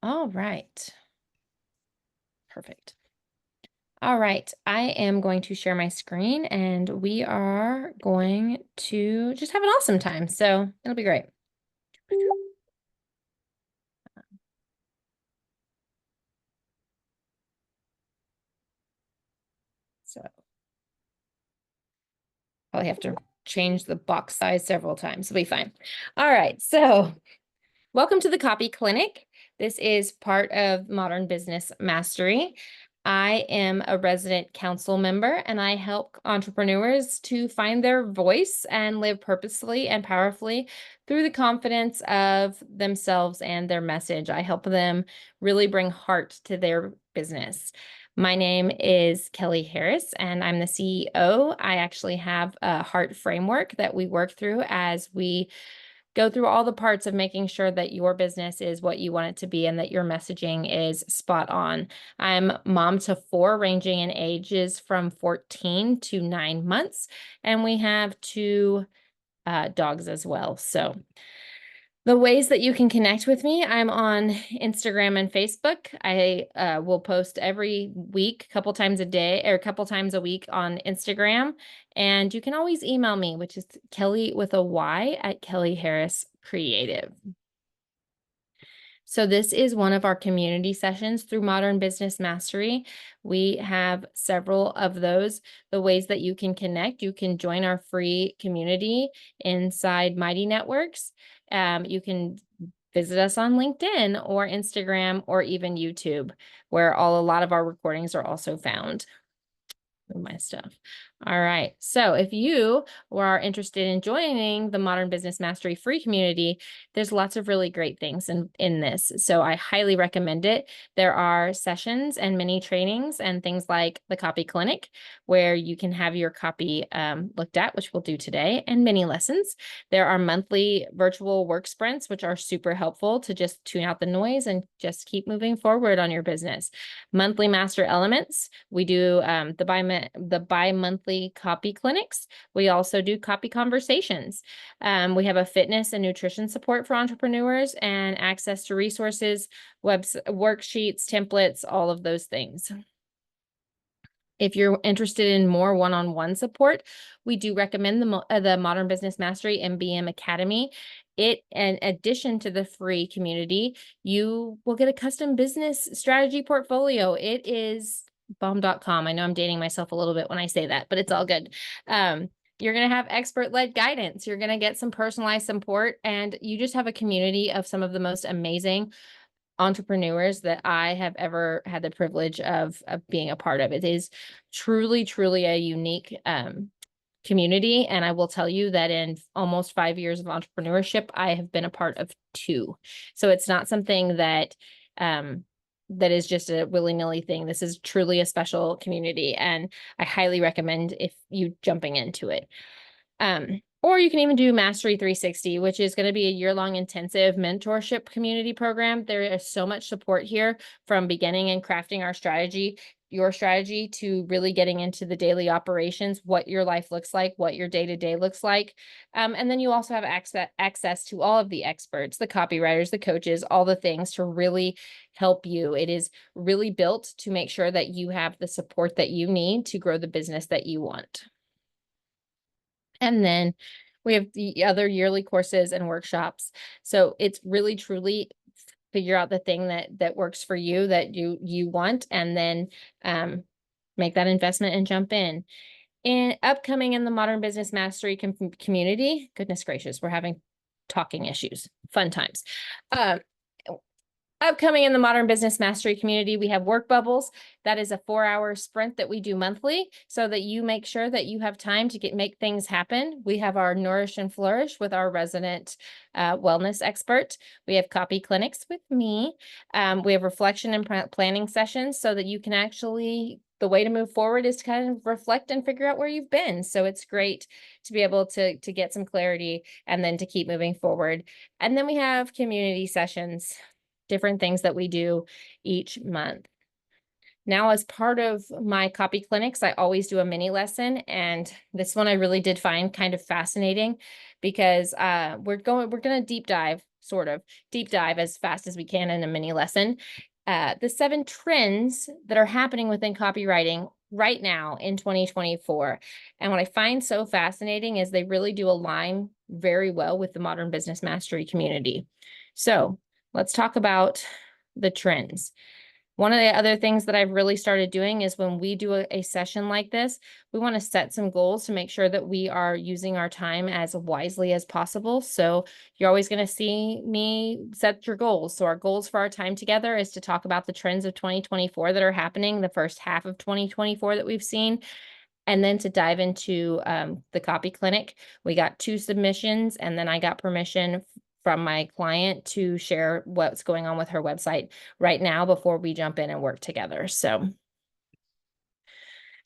All right. Perfect. All right. I am going to share my screen and we are going to just have an awesome time. So it'll be great. So probably have to change the box size several times. It'll be fine. All right. So welcome to the Copy Clinic. This is part of Modern Business Mastery. I am a resident council member and I help entrepreneurs to find their voice and live purposefully and powerfully through the confidence of themselves and their message. I help them really bring heart to their business. My name is Kelly Harris and I'm the CEO. I actually have a heart framework that we work through as we go through all the parts of making sure that your business is what you want it to be and that your messaging is spot on. I'm mom to 4, ranging in ages from 14 to 9 months, and we have 2 dogs as well. So the ways that you can connect with me, I'm on Instagram and Facebook. I will post every week, a couple times a day or a couple times a week on Instagram. And you can always email me, which is Kelly with a Y at Kelly Harris Creative. So this is one of our community sessions through Modern Business Mastery. We have several of those. The ways that you can connect, you can join our free community inside Mighty Networks. You can visit us on LinkedIn or Instagram or even YouTube, where a lot of our recordings are also found. My stuff. All right. So if you are interested in joining the Modern Business Mastery free community, there's lots of really great things in this. So I highly recommend it. There are sessions and mini trainings and things like the Copy Clinic, where you can have your copy looked at, which we'll do today, and mini lessons. There are monthly virtual work sprints, which are super helpful to just tune out the noise and just keep moving forward on your business. Monthly master elements. We do the bi-monthly copy clinics. We also do copy conversations. We have a fitness and nutrition support for entrepreneurs and access to resources, worksheets, templates, all of those things. If you're interested in more one-on-one support, we do recommend the Modern Business Mastery MBM Academy. In addition to the free community, you will get a custom business strategy portfolio. It is bomb.com. I know I'm dating myself a little bit when I say that, but it's all good. You're going to have expert-led guidance. You're going to get some personalized support, and you just have a community of some of the most amazing entrepreneurs that I have ever had the privilege of being a part of. It is truly, truly a unique community. And I will tell you that in almost 5 years of entrepreneurship, I have been a part of 2. So it's not something that that is just a willy-nilly thing. This is truly a special community, and I highly recommend if you jumping into it. Or you can even do Mastery 360, which is going to be a year-long intensive mentorship community program. There is so much support here, from beginning and crafting our strategy, your strategy, to really getting into the daily operations, what your life looks like, what your day-to-day looks like. And then you also have access to all of the experts, the copywriters, the coaches, all the things to really help you. It is really built to make sure that you have the support that you need to grow the business that you want. And then we have the other yearly courses and workshops. So it's really truly figure out the thing that works for you, that you want, and then make that investment and jump in. And upcoming in the Modern Business Mastery community, goodness gracious, we're having talking issues, fun times. Upcoming in the Modern Business Mastery community, we have Work Bubbles. That is a 4-hour sprint that we do monthly so that you make sure that you have time to make things happen. We have our Nourish and Flourish with our resident wellness expert. We have copy clinics with me. We have reflection and planning sessions so that you can actually, the way to move forward is to kind of reflect and figure out where you've been. So it's great to be able to get some clarity and then to keep moving forward. And then we have community sessions, different things that we do each month. Now, as part of my copy clinics, I always do a mini lesson, and this one I really did find kind of fascinating because we're going to deep dive sort of deep dive as fast as we can in a mini lesson. The 7 trends that are happening within copywriting right now in 2024. And what I find so fascinating is they really do align very well with the Modern Business Mastery community. So let's talk about the trends. One of the other things that I've really started doing is when we do a session like this, we want to set some goals to make sure that we are using our time as wisely as possible. So you're always going to see me set your goals. So our goals for our time together is to talk about the trends of 2024 that are happening, the first half of 2024 that we've seen, and then to dive into the copy clinic. We got 2 submissions, and then I got permission from my client to share what's going on with her website right now before we jump in and work together. So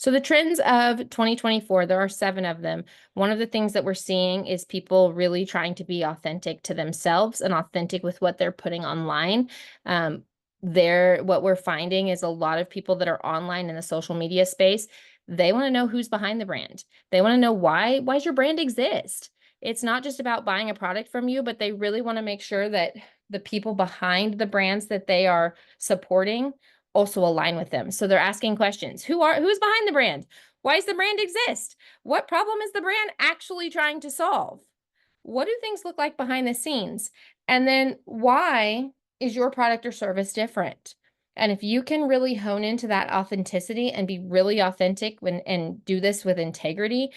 the trends of 2024, there are 7 of them. One of the things that we're seeing is people really trying to be authentic to themselves and authentic with what they're putting online. What we're finding is a lot of people that are online in the social media space, they want to know who's behind the brand. They want to know why does your brand exist? It's not just about buying a product from you, but they really want to make sure that the people behind the brands that they are supporting also align with them. So they're asking questions. Who's behind the brand? Why does the brand exist? What problem is the brand actually trying to solve? What do things look like behind the scenes? And then why is your product or service different? And if you can really hone into that authenticity and be really authentic and do this with integrity,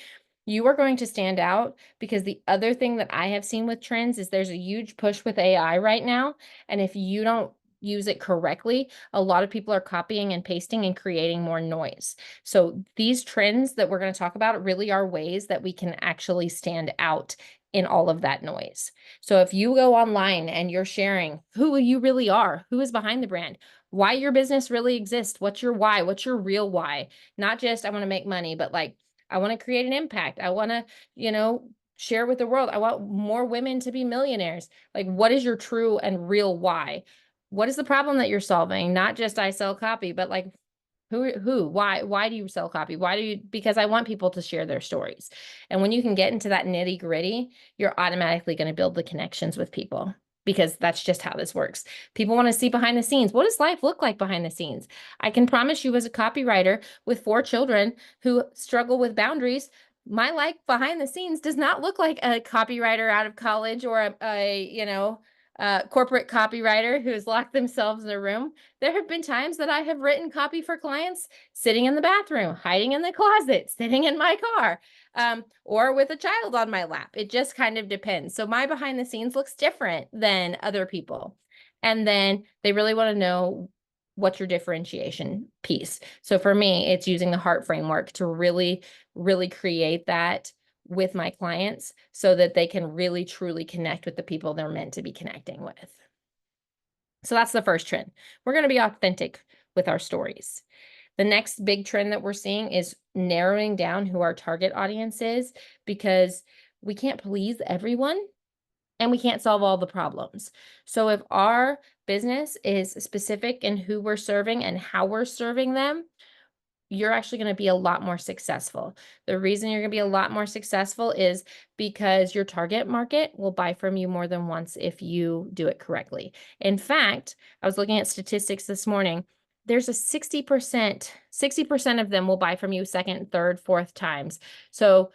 you are going to stand out, because the other thing that I have seen with trends is there's a huge push with AI right now. And if you don't use it correctly, a lot of people are copying and pasting and creating more noise. So these trends that we're going to talk about really are ways that we can actually stand out in all of that noise. So if you go online and you're sharing who you really are, who is behind the brand, why your business really exists, what's your why, what's your real why, not just I want to make money, but like I want to create an impact. I want to, share with the world. I want more women to be millionaires. Like, what is your true and real why? What is the problem that you're solving? Not just I sell copy, but like why do you sell copy? Because I want people to share their stories. And when you can get into that nitty gritty, you're automatically going to build the connections with people, because that's just how this works. People want to see behind the scenes. What does life look like behind the scenes? I can promise you, as a copywriter with 4 children who struggle with boundaries, my life behind the scenes does not look like a copywriter out of college or a corporate copywriter who's locked themselves in a room. There have been times that I have written copy for clients sitting in the bathroom, hiding in the closet, sitting in my car, or with a child on my lap. It just kind of depends. So my behind the scenes looks different than other people. And then they really want to know what's your differentiation piece. So for me, it's using the heart framework to really, really create that with my clients so that they can really, truly connect with the people they're meant to be connecting with. So that's the first trend. We're going to be authentic with our stories. The next big trend that we're seeing is narrowing down who our target audience is, because we can't please everyone and we can't solve all the problems. So if our business is specific in who we're serving and how we're serving them, you're actually going to be a lot more successful. The reason you're going to be a lot more successful is because your target market will buy from you more than once if you do it correctly. In fact, I was looking at statistics this morning. There's a 60% of them will buy from you second, third, fourth times. So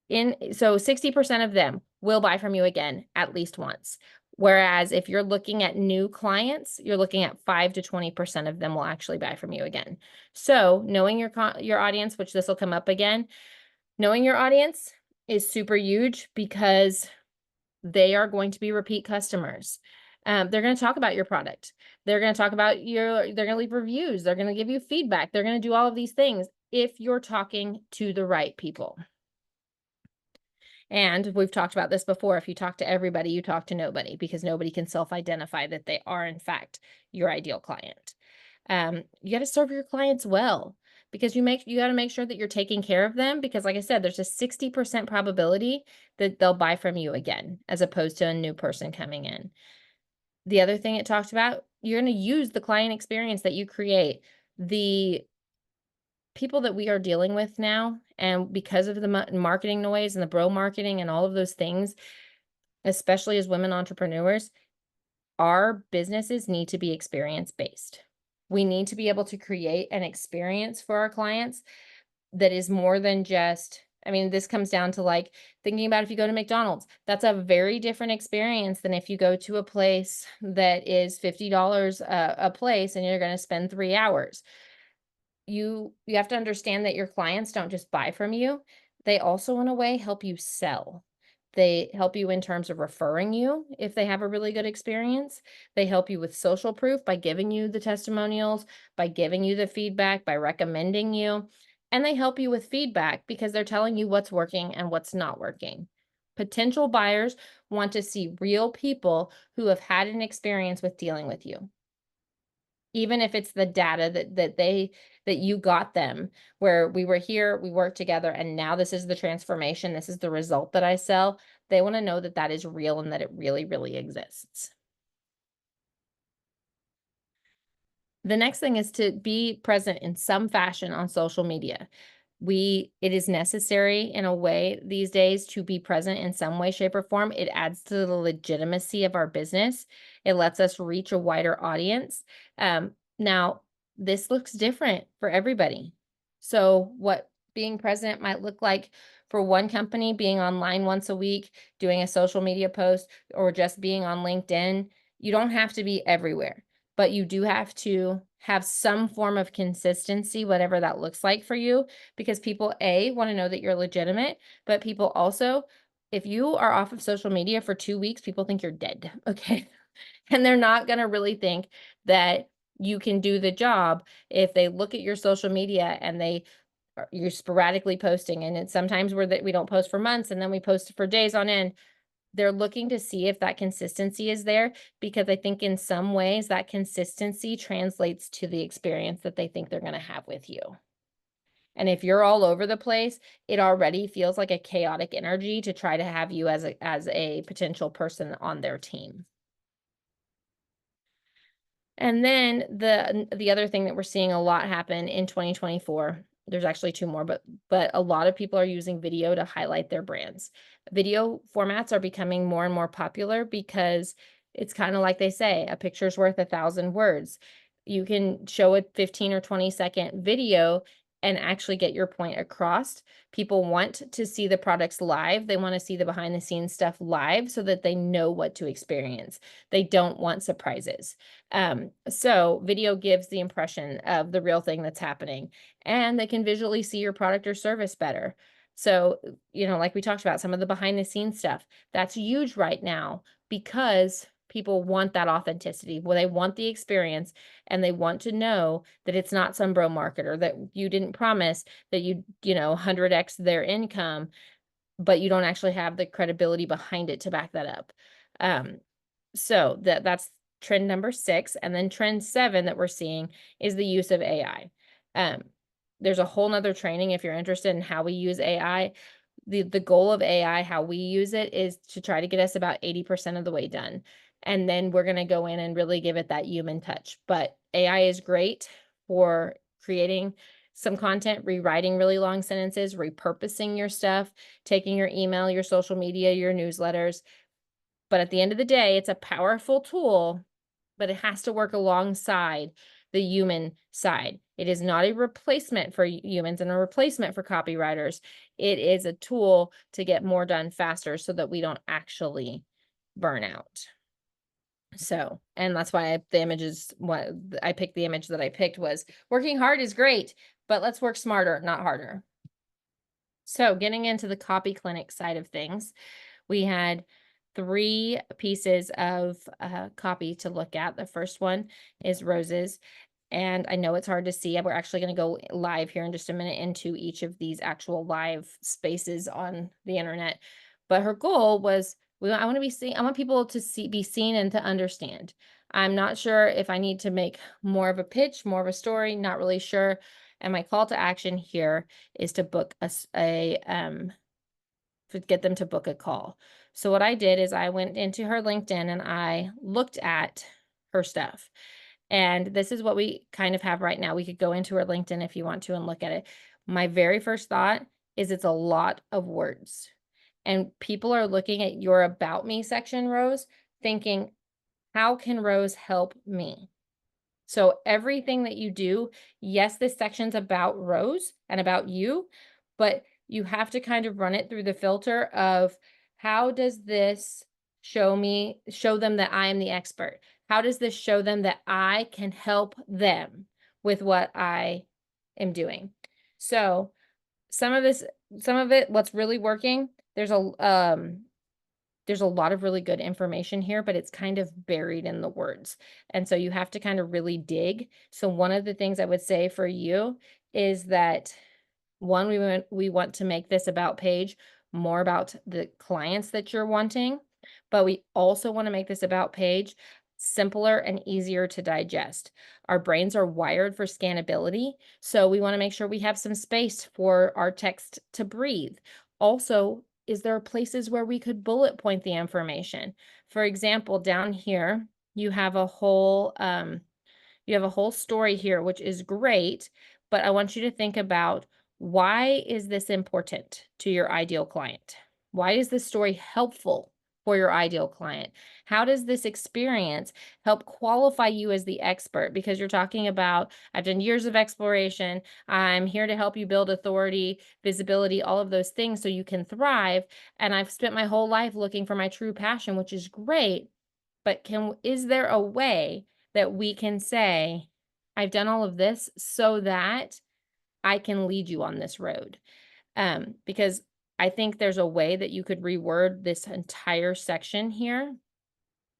60% of them will buy from you again at least once. Whereas if you're looking at new clients, you're looking at 5 to 20% of them will actually buy from you again. So knowing your audience, which this will come up again, knowing your audience is super huge, because they are going to be repeat customers. They're going to talk about your product. They're going to talk about they're going to leave reviews. They're going to give you feedback. They're going to do all of these things if you're talking to the right people. And we've talked about this before. If you talk to everybody, you talk to nobody, because nobody can self-identify that they are, in fact, your ideal client. You got to serve your clients well, because you got to make sure that you're taking care of them, because like I said, there's a 60% probability that they'll buy from you again, as opposed to a new person coming in. The other thing it talked about, you're going to use the client experience that you create. The people that we are dealing with now, and because of the marketing noise and the bro marketing and all of those things, especially as women entrepreneurs, our businesses need to be experience based. We need to be able to create an experience for our clients that is more than just, I mean, this comes down to like thinking about if you go to McDonald's, that's a very different experience than if you go to a place that is $50 a place and you're going to spend 3 hours. You have to understand that your clients don't just buy from you. They also, in a way, help you sell. They help you in terms of referring you if they have a really good experience. They help you with social proof by giving you the testimonials, by giving you the feedback, by recommending you. And they help you with feedback because they're telling you what's working and what's not working. Potential buyers want to see real people who have had an experience with dealing with you. Even if it's the data that you got them, where we were here, we worked together, and now this is the transformation, this is the result that I sell, they wanna know that that is real and that it really, really exists. The next thing is to be present in some fashion on social media. It is necessary in a way these days to be present in some way, shape, or form. It adds to the legitimacy of our business. It lets us reach a wider audience. Now, this looks different for everybody. So, what being present might look like for one company, being online once a week, doing a social media post, or just being on LinkedIn, you don't have to be everywhere, but you do have to have some form of consistency, whatever that looks like for you, because people, A, want to know that you're legitimate, but people also, if you are off of social media for 2 weeks, people think you're dead. Okay. And they're not going to really think that you can do the job if they look at your social media and you're sporadically posting. And it's sometimes we don't post for months and then we post for days on end. They're looking to see if that consistency is there, because I think in some ways that consistency translates to the experience that they think they're going to have with you. And if you're all over the place, it already feels like a chaotic energy to try to have you as a potential person on their team. And then the other thing that we're seeing a lot happen in 2024, there's actually two more, but a lot of people are using video to highlight their brands. Video formats are becoming more and more popular because it's kind of like they say, a picture's worth 1,000 words. You can show a 15 or 20-second video and actually get your point across. People want to see the products live. They want to see the behind the scenes stuff live so that they know what to experience. They don't want surprises. So video gives the impression of the real thing that's happening, and they can visually see your product or service better. So, like we talked about, some of the behind the scenes stuff, that's huge right now because people want that authenticity. Well, they want the experience and they want to know that it's not some bro marketer, that you didn't promise that 100x their income, but you don't actually have the credibility behind it to back that up. So that's trend number 6. And then trend 7 that we're seeing is the use of AI. There's a whole nother training if you're interested in how we use AI. The goal of AI, how we use it, is to try to get us about 80% of the way done. And then we're going to go in and really give it that human touch. But AI is great for creating some content, rewriting really long sentences, repurposing your stuff, taking your email, your social media, your newsletters. But at the end of the day, it's a powerful tool, but it has to work alongside the human side. It is not a replacement for humans and a replacement for copywriters. It is a tool to get more done faster so that we don't actually burn out. So, and that's why the images, what I picked, the image that I picked was working hard is great, but let's work smarter, not harder. So getting into the copy clinic side of things, we had 3 pieces of copy to look at. The first one is roses. And I know it's hard to see. We're actually going to go live here in just a minute into each of these actual live spaces on the internet. But her goal was, I want to be seen. I want people to be seen and to understand. I'm not sure if I need to make more of a pitch, more of a story, not really sure. And my call to action here is to book to get them to book a call. So what I did is I went into her LinkedIn and I looked at her stuff. And this is what we kind of have right now. We could go into her LinkedIn if you want to and look at it. My very first thought is it's a lot of words. And people are looking at your About Me section, Rose, thinking, how can Rose help me? So everything that you do, yes, this section's about Rose and about you, but you have to kind of run it through the filter of, how does this show them that I am the expert? How does this show them that I can help them with what I am doing? So some of it, what's really working, there's a lot of really good information here, but it's kind of buried in the words. And so you have to kind of really dig. So one of the things I would say for you is that, one, we want to make this About page more about the clients that you're wanting, but we also want to make this About page simpler and easier to digest. Our brains are wired for scannability, so we want to make sure we have some space for our text to breathe. Also, is there places where we could bullet point the information? For example, down here, you have a whole story here, which is great, but I want you to think about, why is this important to your ideal client? Why is this story helpful for your ideal client? How does this experience help qualify you as the expert? Because you're talking about, I've done years of exploration. I'm here to help you build authority, visibility, all of those things so you can thrive. And I've spent my whole life looking for my true passion, which is great. But is there a way that we can say, I've done all of this so that I can lead you on this road? Because I think there's a way that you could reword this entire section here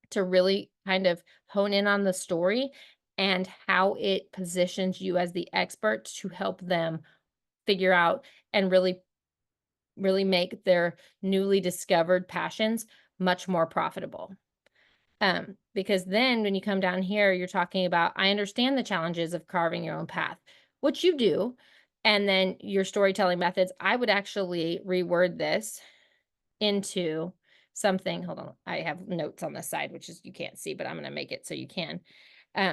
to really kind of hone in on the story and how it positions you as the expert to help them figure out and really, really make their newly discovered passions much more profitable. Because then when you come down here, you're talking about, I understand the challenges of carving your own path, which you do. And then your storytelling methods, I would actually reword this into something. Hold on, I have notes on the side, which is, you can't see, but I'm going to make it so you can.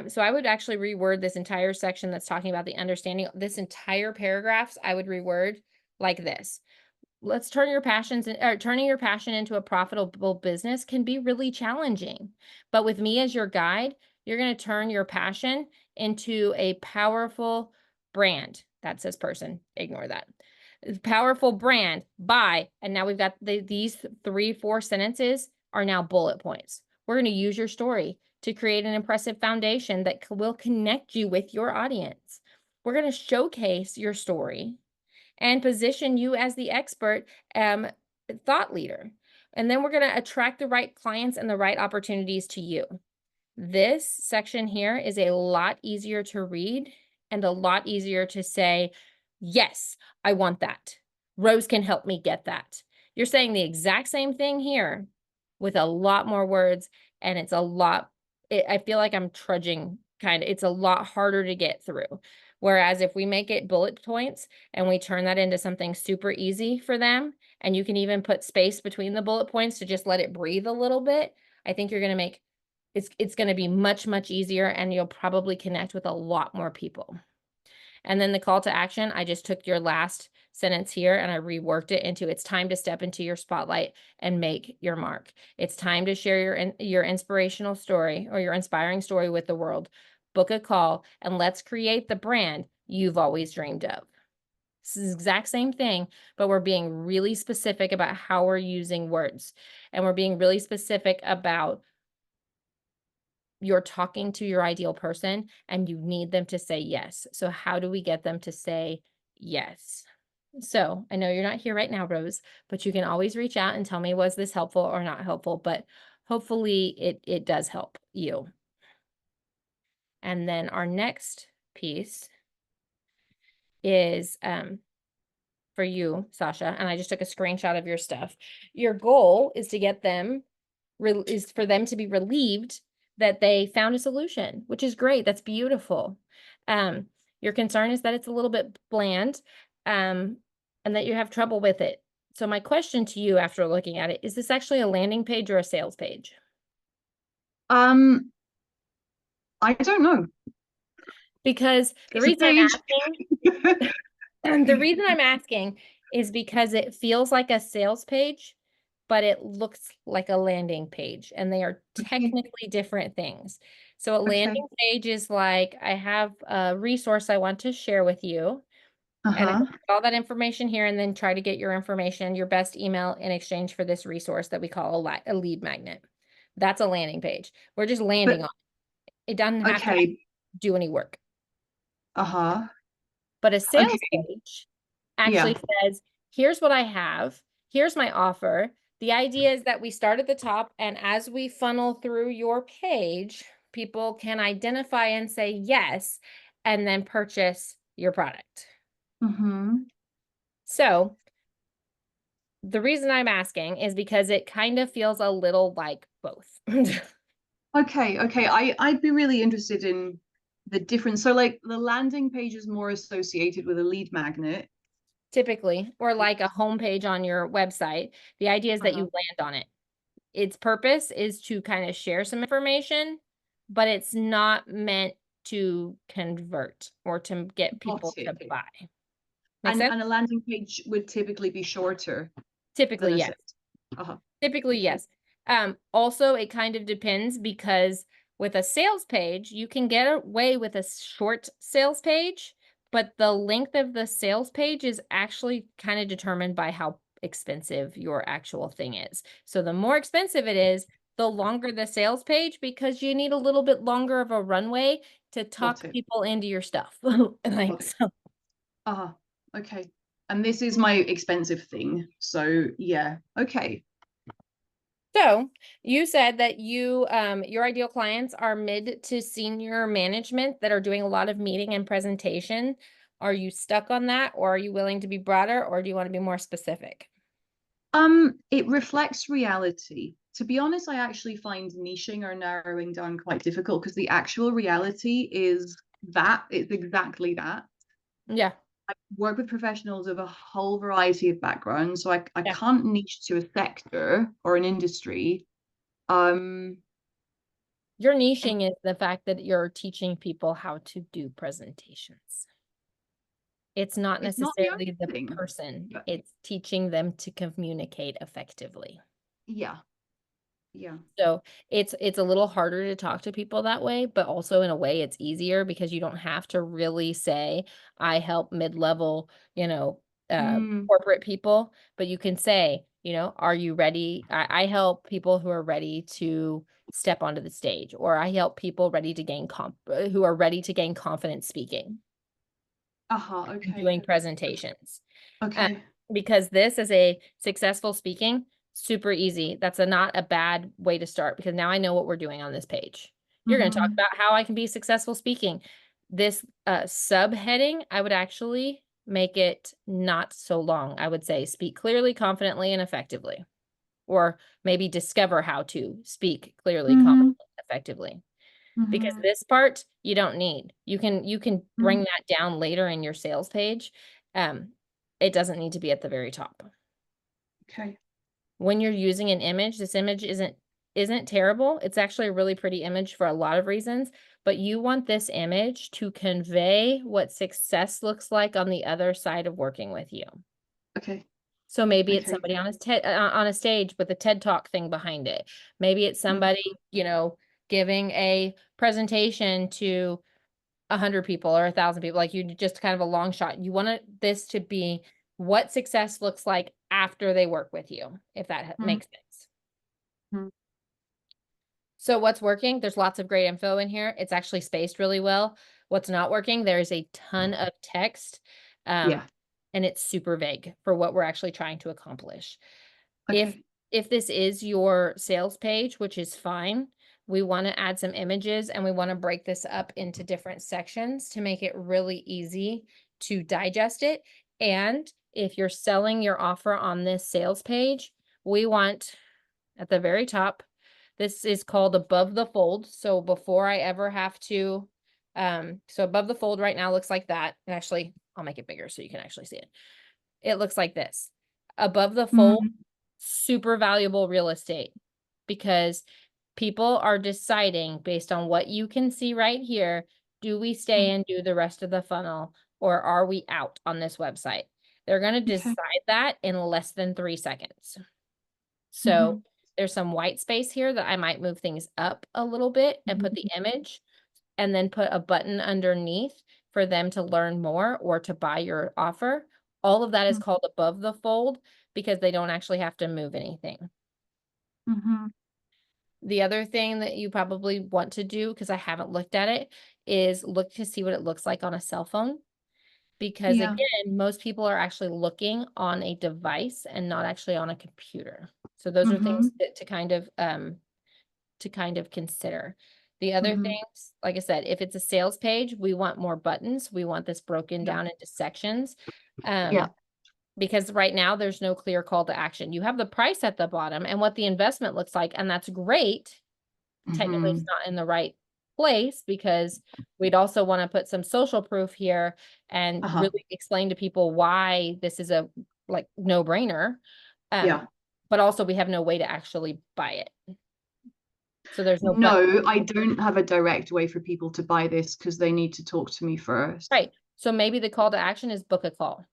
So I would actually reword this entire section that's talking about the understanding. This entire paragraphs, I would reword like this. Let's turn your passions or turning your passion into a profitable business can be really challenging. But with me as your guide, you're going to turn your passion into a powerful brand. That says person. Ignore that. Powerful brand by, and now we've got these 4 sentences are now bullet points. We're going to use your story to create an impressive foundation that will connect you with your audience. We're going to showcase your story and position you as the expert thought leader. And then we're going to attract the right clients and the right opportunities to you. This section here is a lot easier to read and a lot easier to say, yes, I want that. Rose can help me get that. You're saying the exact same thing here with a lot more words, and it's a lot, I feel like I'm trudging it's a lot harder to get through. Whereas if we make it bullet points and we turn that into something super easy for them, and you can even put space between the bullet points to just let it breathe a little bit, I think you're going to make it's going to be much, much easier, and you'll probably connect with a lot more people. And then the call to action, I just took your last sentence here and I reworked it into, it's time to step into your spotlight and make your mark. It's time to share your inspirational story or your inspiring story with the world. Book a call and let's create the brand you've always dreamed of. It's the exact same thing, but we're being really specific about how we're using words. And we're being really specific about, you're talking to your ideal person and you need them to say yes. So how do we get them to say yes? So I know you're not here right now, Rose, but you can always reach out and tell me, was this helpful or not helpful? But hopefully it does help you. And then our next piece is for you, Sasha, and I just took a screenshot of your stuff. Your goal is to get them, is for them to be relieved that they found a solution, which is great. That's beautiful. Your concern is that it's a little bit bland, and that you have trouble with it. So my question to you after looking at it, is this actually a landing page or a sales page? I don't know. Because the It's a reason I'm page. asking, the reason I'm asking is because it feels like a sales page, but it looks like a landing page, and they are Okay. technically different things. So a Okay. landing page is like, I have a resource I want to share with you, and I Uh-huh. put all that information here and then try to get your information, your best email in exchange for this resource that we call a lead magnet. That's a landing page. We're just landing But on it. It doesn't have to okay. do any work. Uh-huh. But a sales Okay. page actually Yeah. says, here's what I have, here's my offer. The idea is that we start at the top, and as we funnel through your page, people can identify and say yes, and then purchase your product. Mm-hmm. So the reason I'm asking is because it kind of feels a little like both. Okay, okay. I'd be really interested in the difference. So like the landing page is more associated with a lead magnet. Typically, or like a homepage on your website. The idea is that you Uh-huh. land on it. Its purpose is to kind of share some information, but it's not meant to convert or to get Got people to it. buy. Make sense? And a landing page would typically be shorter than Typically, a yes. sales. Uh-huh. Typically, Okay. yes. Also, it kind of depends because with a sales page, you can get away with a short sales page, but the length of the sales page is actually kind of determined by how expensive your actual thing is. So the more expensive it is, the longer the sales page because you need a little bit longer of a runway to Got talk it. people into your stuff. Got Like it. so. Uh-huh. Okay. And this is my expensive thing. So yeah. Okay. So you said that your ideal clients are mid to senior management that are doing a lot of meeting and presentation. Are you stuck on that, or are you willing to be broader, or do you want to be more specific? It reflects reality. To be honest, I actually find niching or narrowing down quite difficult because the actual reality is that it's exactly that. Yeah, I work with professionals of a whole variety of backgrounds, so I yeah. can't niche to a sector or an industry. Um, Your and niching is the fact that you're teaching people how to do presentations. It's not it's not the necessarily the only thing, person, but it's teaching them to communicate effectively. yeah, yeah. So it's a little harder to talk to people that way, but also in a way it's easier because you don't have to really say, I help mid-level, Mm, corporate people, but you can say, are you ready? I help people who are ready to step onto the stage, or I help people ready to who are ready to gain confidence speaking uh-huh, and okay, doing presentations. Um, okay. because this is a successful speaking, super easy. That's not a bad way to start because now I know what we're doing on this page. You're going to talk Mm-hmm, about how I can be successful speaking. This subheading, I would actually make it not so long. I would say speak clearly, confidently, and effectively, or maybe discover how to speak clearly, mm-hmm, confidently, effectively. Because mm-hmm, this part you don't need. You can bring mm, that down later in your sales page. Um, it doesn't need to be at the very top. okay. When you're using an image, this image isn't terrible. It's actually a really pretty image for a lot of reasons, but you want this image to convey what success looks like on the other side of working with you. Okay. So maybe it's Okay. somebody on a stage with a TED Talk thing behind it. Maybe it's Mm, somebody, giving a presentation to 100 people or 1,000 people, like you just kind of a long shot. You want this to be what success looks like after they work with you, if that mm, makes sense. mm. So what's working? There's lots of great info in here. It's actually spaced really well. What's not working? There is a ton of text, um, Yeah. and it's super vague for what we're actually trying to accomplish. If Okay. if this is your sales page, which is fine, we want to add some images and we want to break this up into different sections to make it really easy to digest it. And if you're selling your offer on this sales page, we want at the very top, this is called above the fold. So before I ever have to, so above the fold right now looks like that. And actually, I'll make it bigger so you can actually see it. It looks like this. Above the fold, Mm, super valuable real estate because people are deciding based on what you can see right here, do we stay mm. and do the rest of the funnel or are we out on this website? They're going to Okay. decide that in less than 3 seconds. So there's some white space here that I might move things up a little bit and put the image and then put a button underneath for them to learn more or to buy your offer. All of that is called above the fold because they don't actually have to move anything. Mm-hmm. The other thing that you probably want to do, because I haven't looked at it, is look to see what it looks like on a cell phone. Because Yeah. again, most people are actually looking on a device and not actually on a computer. So those are Mm-hmm. things that to kind of consider. The other Mm-hmm. things, like I said, if it's a sales page, we want more buttons. We want this broken Yeah. down into sections. Yeah. Because right now there's no clear call to action. You have the price at the bottom and what the investment looks like, and that's great. Technically, it's Mm-hmm. not in the right place because we'd also want to put some social proof here and Uh-huh. really explain to people why this is a like no-brainer. Yeah. But also we have no way to actually buy it. So there's no button. No, I don't have a direct way for people to buy this because they need to talk to me first. Right. So maybe the call to action is book a call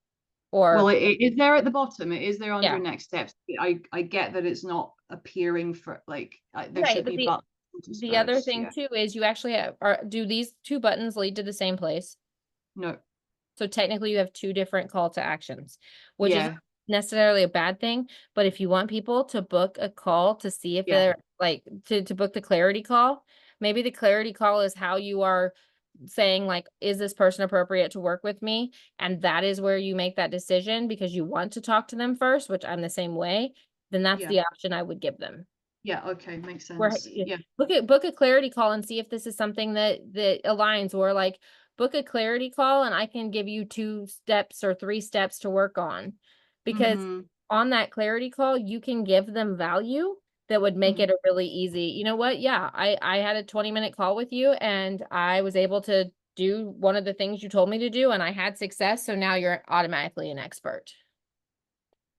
Well, or it is there at the bottom. It is there under yeah. next steps. I get that it's not appearing for like there Right. should But be buttons the other first. thing Yeah. too is you actually have, do these two buttons lead to the same place? No. So technically you have two different call to actions, which is not Yeah. necessarily a bad thing. But if you want people to book a call to see if Yeah. they're like to book the clarity call, maybe the clarity call is how you are saying like, is this person appropriate to work with me? And that is where you make that decision because you want to talk to them first, which I'm the same way. Then that's Yeah. the option I would give them. Yeah. Okay. Makes Where sense. Yeah. book a clarity call and see if this is something that aligns, or like book a clarity call and I can give you 2 steps or 3 steps to work on. Because Mm-hmm. on that clarity call, you can give them value that would make Mm-hmm. it a really easy, you know what? Yeah, I had a 20-minute call with you and I was able to do one of the things you told me to do and I had success, so now you're automatically an expert.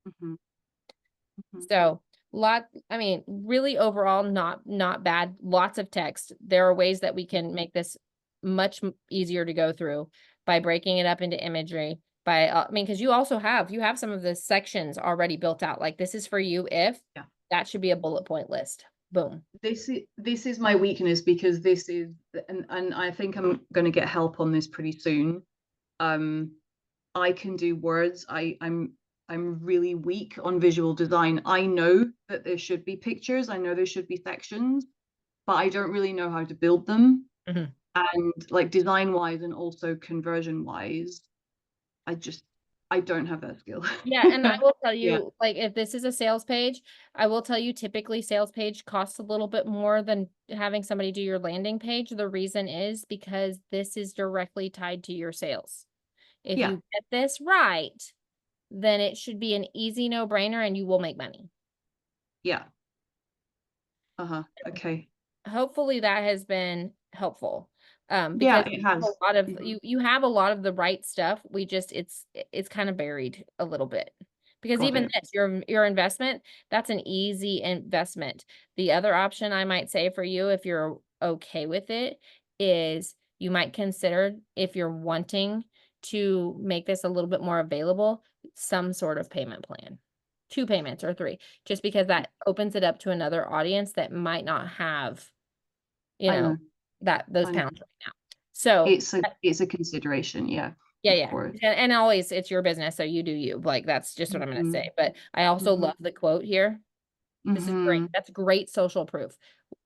Mm-hmm. Mm-hmm. So I mean, really overall, not bad. Lots of text. There are ways that we can make this much easier to go through by breaking it up into imagery. By I mean, because you have some of the sections already built out. Like this is for you if Yeah. that should be a bullet point list. Boom. This is my weakness because this is and I think I'm going to get help on this pretty soon. Um, I can do words. I'm really weak on visual design. I know that there should be pictures. I know there should be sections, but I don't really know how to build them. Mhm. And like design wise and also conversion wise, I just I don't have that skill. Yeah, and I will tell Yeah. you, like, if this is a sales page, I will tell you typically sales page costs a little bit more than having somebody do your landing page. The reason is because this is directly tied to your sales. If Yeah. you get this right, then it should be an easy no-brainer and you will make money. Yeah. Uh-huh. Okay. Hopefully that has been helpful. Yeah, Because it you have has. a lot of Mhm. you have a lot of the right stuff. We just it's kind of buried a little bit. Because Got even it. this, your investment, that's an easy investment. The other option I might say for you, if you're okay with it, is you might consider if you're wanting to make this a little bit more available, some sort of payment plan. 2 payments or 3, just because that opens it up to another audience that might not have, you I know, know. that those I know. pounds right now. So, It's a consideration, yeah, yeah, of yeah. course. And always it's your business, so you do you. Like, that's just what I'm gonna Mhm. say. But I also Mhm. love the quote here. This is great. Mhm. That's great social proof.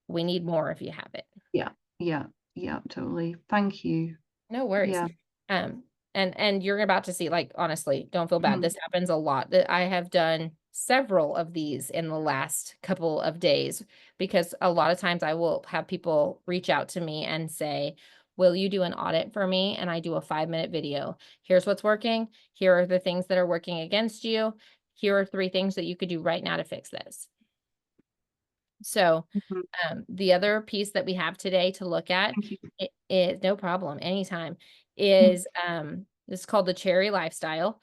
We need more if you have it. Yeah. Yeah. Yeah, totally. Thank you. No worries. Yeah. Um, and you're about to see, like, honestly, don't feel bad. Mhm. This happens a lot. That I have done several of these in the last couple of days because a lot of times I will have people reach out to me and say, "Will you do an audit for me?" And I do a 5-minute video. Here's what's working. Here are the things that are working against you. Here are 3 things that you could do right now to fix this. So, Mhm. the other piece that we have today to look at Thank you. is no problem, anytime, Mhm. is, this is called the Cherry Lifestyle.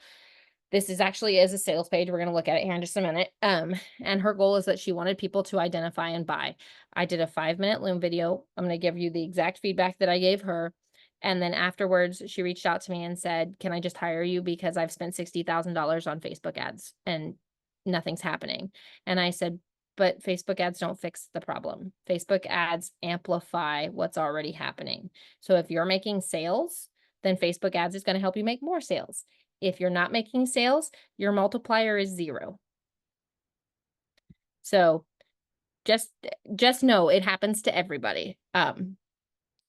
This is a sales page. We're gonna look at it here in just a minute. And her goal is that she wanted people to identify and buy. I did a 5-minute Loom video. I'm gonna give you the exact feedback that I gave her. And then afterwards, she reached out to me and said, "Can I just hire you because I've spent $60,000 on Facebook ads?" And nothing's happening. And I said, but Facebook ads don't fix the problem. Facebook ads amplify what's already happening. So if you're making sales, then Facebook ads is going to help you make more sales. If you're not making sales, your multiplier is 0. So just just know it happens to everybody.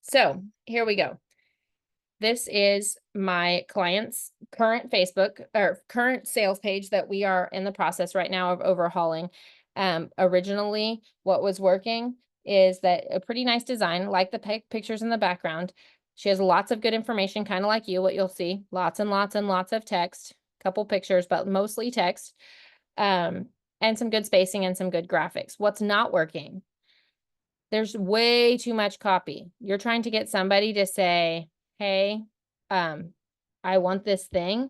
So here we go. This is my client's current Facebook or current sales page that we are in the process right now of overhauling. Originally, what was working is that a pretty nice design, like the pictures in the background. She has lots of good information, kind of like you, what you'll see, lots and lots and lots of text, couple pictures, but mostly text, um, and some good spacing and some good graphics. What's not working? There's way too much copy. You're trying to get somebody to say, hey, I want this thing.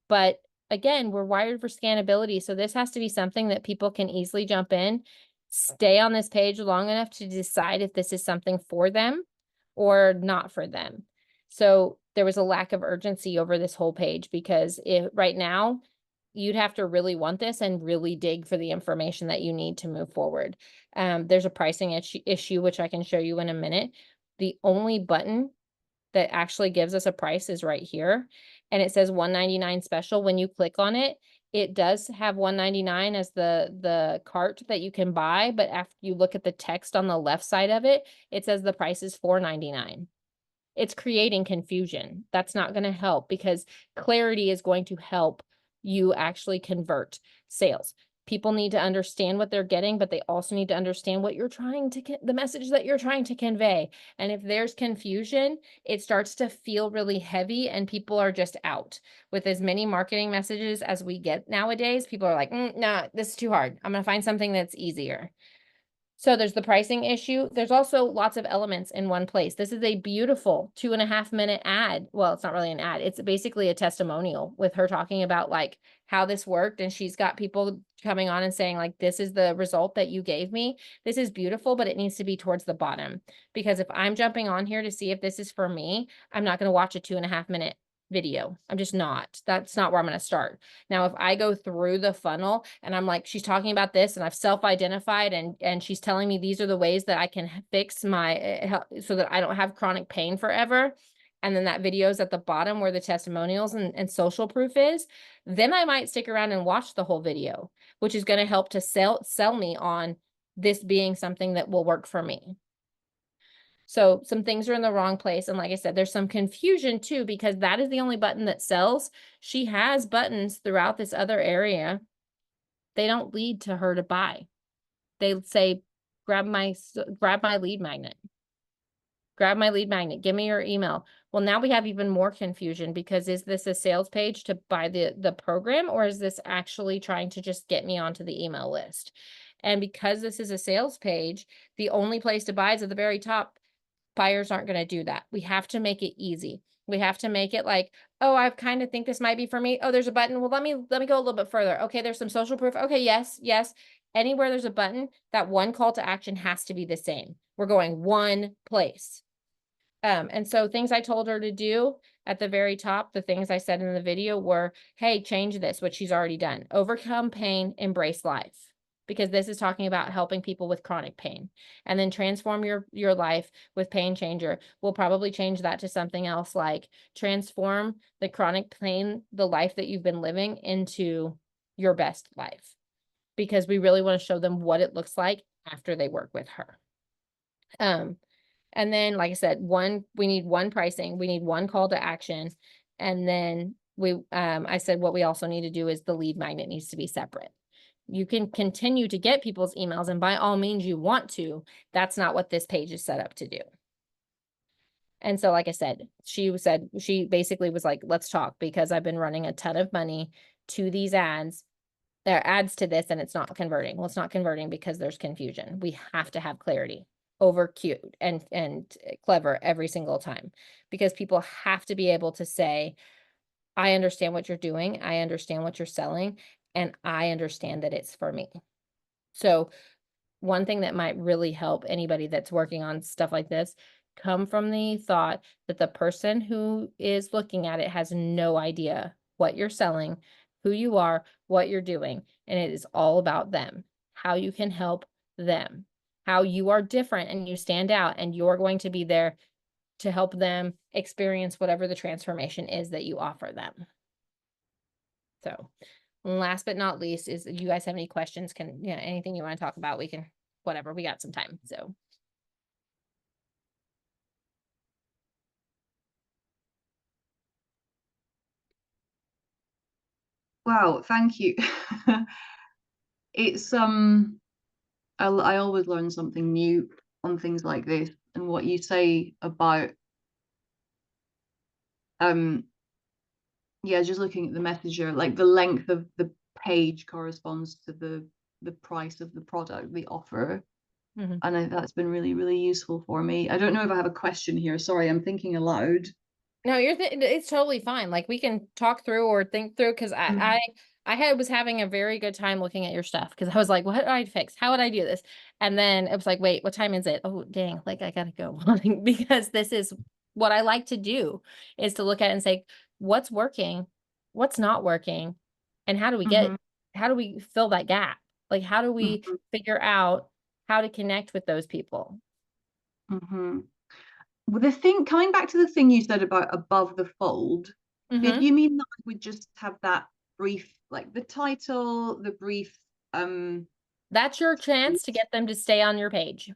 But again, we're wired for scannability. So this has to be something that people can easily jump in, stay on this page long enough to decide if this is something for them or not for them. So there was a lack of urgency over this whole page because if right now you'd have to really want this and really dig for the information that you need to move forward. There's a pricing issue, which I can show you in a minute. The only button that actually gives us a price is right here, and it says $199 special. When you click on it, it does have $199 as the cart that you can buy, but after you look at the text on the left side of it, it says the price is $499. It's creating confusion. That's not going to help because clarity is going to help you actually convert sales. People need to understand what they're getting, but they also need to understand what you're trying to the message that you're trying to convey. And if there's confusion, it starts to feel really heavy and people are just out. With as many marketing messages as we get nowadays, people are like, nah, this is too hard. I'm going to find something that's easier. So there's the pricing issue. There's also lots of elements in one place. This is a beautiful 2.5-minute ad. Well, it's not really an ad. It's basically a testimonial with her talking about like how this worked. And she's got people coming on and saying like, this is the result that you gave me. This is beautiful, but it needs to be towards the bottom. Because if I'm jumping on here to see if this is for me, I'm not going to watch a 2.5-minute video. I'm just not. That's not where I'm going to start. Now, if I go through the funnel and I'm like, she's talking about this and I've self-identified and she's telling me these are the ways that I can fix my, so that I don't have chronic pain forever. And then that video is at the bottom where the testimonials and social proof is, then I might stick around and watch the whole video, which is going to help to sell me on this being something that will work for me. So some things are in the wrong place. And like I said, there's some confusion too, because that is the only button that sells. She has buttons throughout this other area. They don't lead to her to buy. They say, grab my lead magnet. Grab my lead magnet. Give me your email. Well, now we have even more confusion because is this a sales page to buy the program, or is this actually trying to just get me onto the email list? And because this is a sales page, the only place to buy is at the very top. Buyers aren't going to do that. We have to make it easy. We have to make it like, oh, I kind of think this might be for me. Oh, there's a button. Well, let me go a little bit further. Okay, there's some social proof. Okay, yes, yes. Anywhere there's a button, that one call to action has to be the same. We're going one place. And so things I told her to do at the very top, the things I said in the video were, hey, change this, which she's already done. Overcome pain, embrace life. Because this is talking about helping people with chronic pain. And then transform your life with Pain Changer. We'll probably change that to something else like transform the chronic pain, the life that you've been living, into your best life. Because we really want to show them what it looks like after they work with her. And then, like I said, we need one pricing, we need one call to action. And then I said, what we also need to do is the lead magnet needs to be separate. You can continue to get people's emails, and by all means you want to. That's not what this page is set up to do. And so, like I said, she basically was like, let's talk, because I've been running a ton of money to these ads. There are ads to this and it's not converting. Well, it's not converting because there's confusion. We have to have clarity over cute and clever every single time, because people have to be able to say, I understand what you're doing. I understand what you're selling, and I understand that it's for me. So one thing that might really help anybody that's working on stuff like this, come from the thought that the person who is looking at it has no idea what you're selling, who you are, what you're doing, and it is all about them, how you can help them, how you are different and you stand out, and you're going to be there to help them experience whatever the transformation is that you offer them. So, last but not least is, if you guys have any questions, anything you want to talk about, we can, whatever, we got some time. So, Wow, thank you. It's I always learn something new on things like this, and what you say about yeah, just looking at the messenger, like the length of the page corresponds to the price of the product, the offer. mhm. And that's been really, really useful for me. I don't know if I have a question here. Sorry, I'm thinking aloud. No, it's totally fine. Like, we can talk through or think through, because Mhm, I was having a very good time looking at your stuff, because I was like, what do I fix? How would I do this? And then it was like, wait, what time is it? Oh, dang, like, I gotta go. Because this is what I like to do, is to look at it and say, what's working, what's not working, and mhm, how do we fill that gap? Like, how do we mhm, figure out how to connect with those people? mhm. Well, the thing, coming back to the thing you said about above the fold, did Mhm. you mean that I would just have that brief, like the title, the brief, um, That's your chance to get them to stay on your page.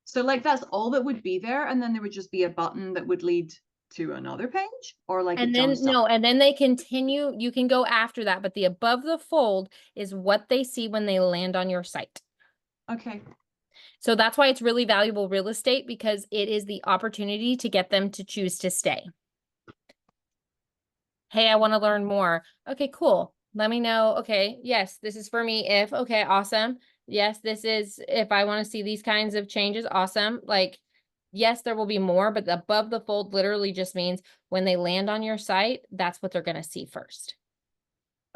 so like that's all that would be there, and then there would just be a button that would lead to another page, or like it And then jumps down. no, and then they continue, you can go after that, but the above the fold is what they see when they land on your site. Okay. So that's why it's really valuable real estate, because it is the opportunity to get them to choose to stay. Hey, I want to learn more. Okay, cool. Let me know. Okay, yes, this is for me if, okay, awesome. Yes, this is if I want to see these kinds of changes, awesome. Like, yes, there will be more, but the above the fold literally just means when they land on your site, that's what they're going to see first.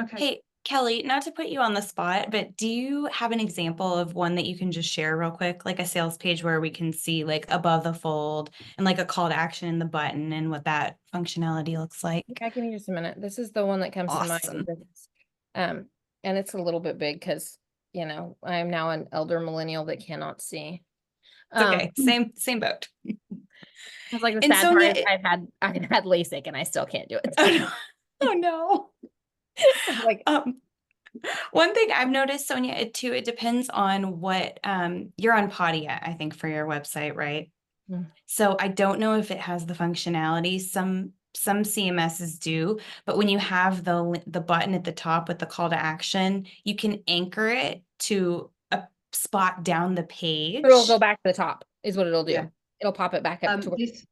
Okay. Hey, Kelly, not to put you on the spot, but do you have an example of one that you can just share real quick, like a sales page where we can see like above the fold and like a call to action in the button and what that functionality looks like? Yeah, give me just a minute. This is the one that comes to mind. Awesome. Um, and it's a little bit big because, I am now an elder millennial that cannot see. It's okay. Um, Same boat. it's like the And sad part Sonia, is I've had LASIK and I still can't do it. oh no. Oh no. Like, Um, One thing I've noticed, Sonia, it depends on what you're on Podia, I think, for your website, right? mm, So I don't know if it has the functionality. Some CMSs do, but when you have the button at the top with the call to action, you can anchor it to a spot down the it'll go page. back to the top is what it'll Yeah. do. It'll pop it back up to where. This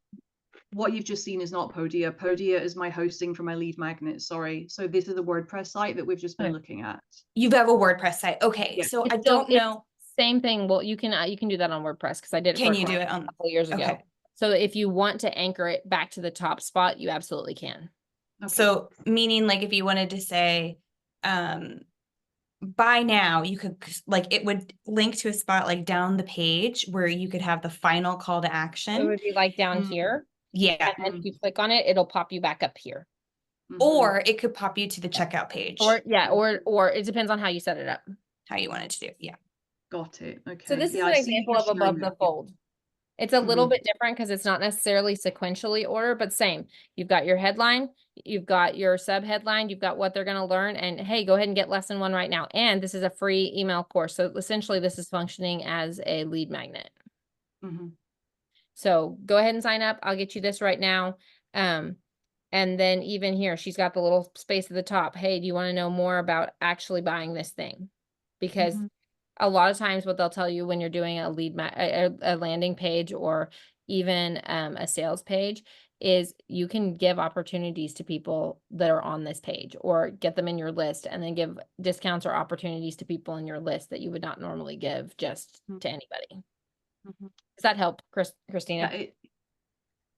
what you've just seen is not Podia. Podia is my hosting for my lead magnet. Sorry. So this is a WordPress site that we've just been Okay. looking at. You have a WordPress site. Okay, Yeah. so I It's don't know. same thing. Well, you can do that on WordPress because I did it for Can a you do client it a on? couple years ago. Okay. So if you want to anchor it back to the top spot, you absolutely can. Okay. So meaning like if you wanted to say, buy now, you could like it would link to a spot like down the page where you could have the final call to It action. would be like down Mm, here. Yeah. And then if you click on it, it'll pop you back up here. mhm. Or it could pop you to the checkout Or page, yeah, or it depends on how you set it up. how you wanted to do. Yeah. Got it. So Okay. this is Yeah, an I see that example you're of sharing above that. the Yeah. fold. It's a little Mhm, bit different because it's not necessarily sequentially ordered, but same. You've got your headline, you've got your sub headline, you've got what they're going to learn, and hey, go ahead and get lesson 1 right now. And this is a free email course. So essentially this is functioning as a lead magnet. mhm, So go ahead and sign up. I'll get you this right now. Um, and then even here, she's got the little space at the top. Hey, do you want to know more about actually buying this thing? Because mhm, a lot of times what they'll tell you when you're doing a landing page or even a sales page is you can give opportunities to people that are on this page or get them in your list and then give discounts or opportunities to people in your list that you would not normally give just mhm, to anybody. mhm. Does that help, Yeah, Christina?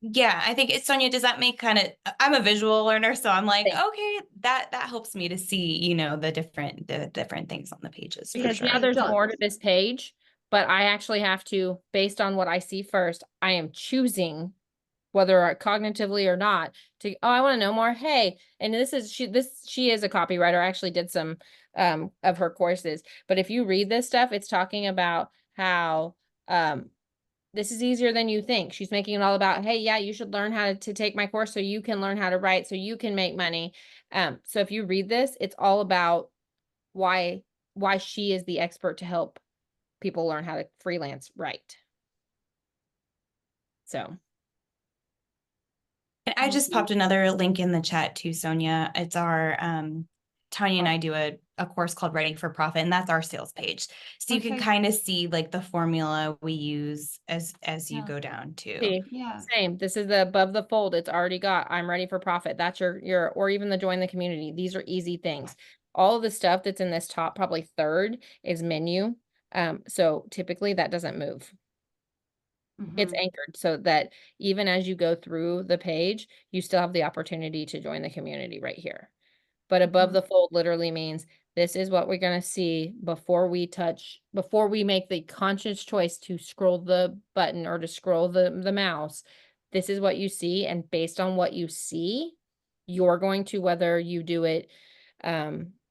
Yeah, I think it's Sonia, does that make kind of I'm a visual learner, so I'm like, Thanks. okay, that helps me to see, the different things on the pages for Because yeah, sure. it there's more to does. this page, but I actually have to, based on what I see first, I am choosing whether cognitively or not, to, oh, I want to know more. Hey, and she is a copywriter. I actually did some of her courses. But if you read this stuff, it's talking about how this is easier than you think. She's making it all about, hey, yeah, you should learn how to take my course so you can learn how to write, so you can make money. So if you read this, it's all about why she is the expert to help people learn how to freelance write. So And I just popped another link in the chat too, Sonia. It's our Tanya and I do a course called Writing for Profit, and that's our sales page. So you can Okay. kind of see like the formula we use as you Yeah. go down too. see, Yeah. same. This is the above the fold. It's already got, I'm ready for profit. That's your, or even the join the community. These are easy things. All of the stuff that's in this top, probably third, is menu. So typically that doesn't move. It's Mhm. anchored so that even as you go through the page, you still have the opportunity to join the community right here. But above Mhm. the fold literally means this is what we're going to see before we make the conscious choice to scroll the button or to scroll the mouse. This is what you see. And based on what you see, you're going to, whether you do it,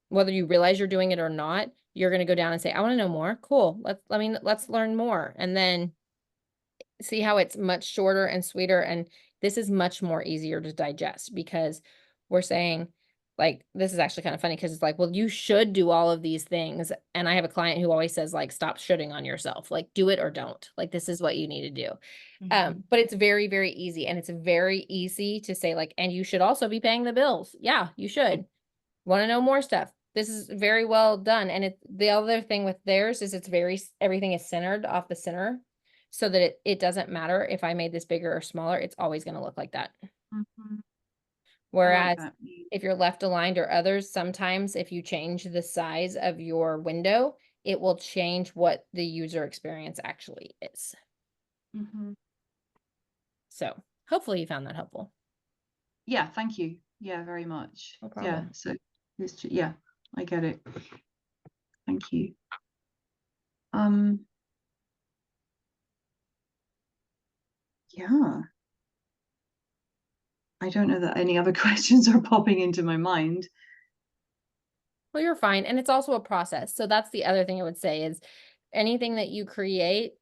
whether you realize you're doing it or not, you're going to go down and say, I want to know more. Cool. Let's learn more. And then see how it's much shorter and sweeter, and this is much more easier to digest because we're saying, like, this is actually kind of funny because it's like, well, you should do all of these things, and I have a client who always says, like, stop shoulding on yourself, like, do it or don't, like, this is what you need to do. But it's very, very easy, and it's very easy to say, like, and you should also be paying the bills. Yeah, you should. Want to know more stuff? This is very well done. And the other thing with theirs is everything is centered off the center so that it doesn't matter if I made this bigger or smaller, it's always going to look like that. Mhm. I like Whereas that. if you're left aligned or others, sometimes if you change the size of your window, it will change what the user experience actually is. Mhm. So hopefully you found that helpful. Yeah, thank you. Yeah, very much. No Yeah, problem. so it's yeah, I get it. Thank you. Yeah. I don't know that any other questions are popping into my mind. Well, you're fine. And it's also a process. So that's the other thing I would say is anything that you create,